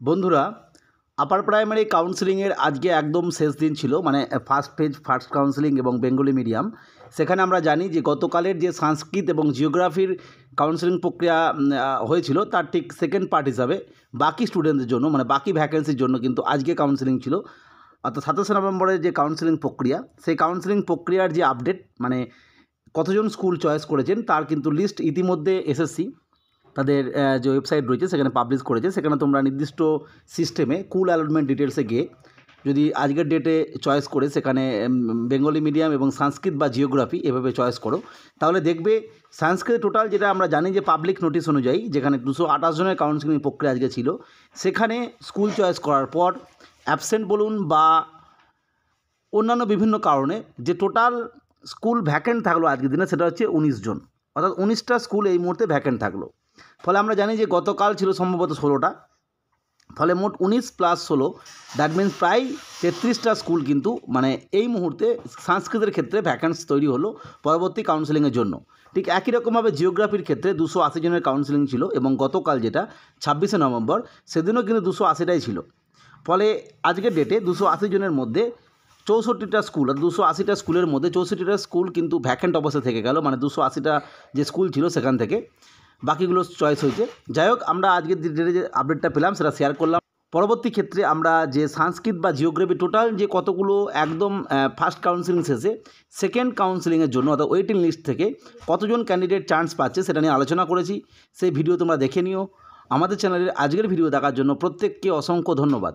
বন্ধুরা, upper primary কাউন্সেলিংয়ের আজকে একদম শেষ দিন ছিল, মানে ফার্স্ট ফেজ ফার্স্ট কাউন্সেলিং এবং বেঙ্গলি মিডিয়াম। সেখানে আমরা জানি যে গতকালের যে সংস্কৃত এবং জিওগ্রাফির কাউন্সেলিং প্রক্রিয়া হয়েছিল, তার ঠিক সেকেন্ড পার্ট হিসাবে বাকি স্টুডেন্টদের জন্য, মানে বাকি ভ্যাকেন্সির জন্য কিন্তু আজকে কাউন্সেলিং ছিল। অর্থাৎ 27 নভেম্বরের যে কাউন্সেলিং প্রক্রিয়া, সেই কাউন্সেলিং প্রক্রিয়ার যে আপডেট, মানে কতজন স্কুল চয়েস করেছেন তার কিন্তু লিস্ট ইতিমধ্যে এসএসসি তাদের যে ওয়েবসাইট রয়েছে সেখানে পাবলিশ করেছে। সেখানে তোমরা নির্দিষ্ট সিস্টেমে কুল অ্যালটমেন্ট ডিটেলসে গিয়ে যদি আজকের ডেটে চয়েস করে সেখানে বেঙ্গলি মিডিয়াম এবং সংস্কৃত বা জিওগ্রাফি এভাবে চয়েস করো, তাহলে দেখবে সংস্কৃত টোটাল, যেটা আমরা জানি যে পাবলিক নোটিশ অনুযায়ী যেখানে 228 জনের কাউন্সেলিং প্রক্রিয়া আজকে ছিল, সেখানে স্কুল চয়েস করার পর অ্যাবসেন্ট বলুন বা অন্যান্য বিভিন্ন কারণে যে টোটাল স্কুল ভ্যাকেন্ট থাকলো আজকের দিনে, সেটা হচ্ছে 19 জন। অর্থাৎ 19টা স্কুল এই মুহূর্তে ভ্যাকেন্ট থাকলো। ফলে আমরা জানি যে গতকাল ছিল সম্ভবত 16টা, ফলে মোট 19 প্লাস 16, দ্যাট মিনস প্রায় 33টা স্কুল কিন্তু মানে এই মুহূর্তে সংস্কৃতের ক্ষেত্রে ভ্যাকেন্স তৈরি হলো পরবর্তী কাউন্সেলিংয়ের জন্য। ঠিক একই রকমভাবে জিওগ্রাফির ক্ষেত্রে 280 জনের কাউন্সেলিং ছিল, এবং গতকাল যেটা 26শে নভেম্বর সেদিনও কিন্তু 280টাই ছিল। ফলে আজকের ডেটে 280 জনের মধ্যে 64টা স্কুল, আর 280টা স্কুলের মধ্যে 64টা স্কুল কিন্তু ভ্যাকেন্ট অবস্থায় থেকে গেল, মানে 280টা যে স্কুল ছিল সেখান থেকে বাকিগুলো চয়েস হয়েছে। যাই হোক, আমরা আজকের ডেটে যে আপডেটটা পেলাম সেটা শেয়ার করলাম। পরবর্তী ক্ষেত্রে আমরা যে সংস্কৃত বা জিওগ্রাফি টোটাল যে কতগুলো একদম ফার্স্ট কাউন্সেলিং শেষে সেকেন্ড কাউন্সেলিংয়ের জন্য, অর্থাৎ ওয়েটিং লিস্ট থেকে কতজন ক্যান্ডিডেট চান্স পাচ্ছে সেটা নিয়ে আলোচনা করেছি। সেই ভিডিও তোমরা দেখে নিও। আমাদের চ্যানেলের আজকের ভিডিও দেখার জন্য প্রত্যেককে অসংখ্য ধন্যবাদ।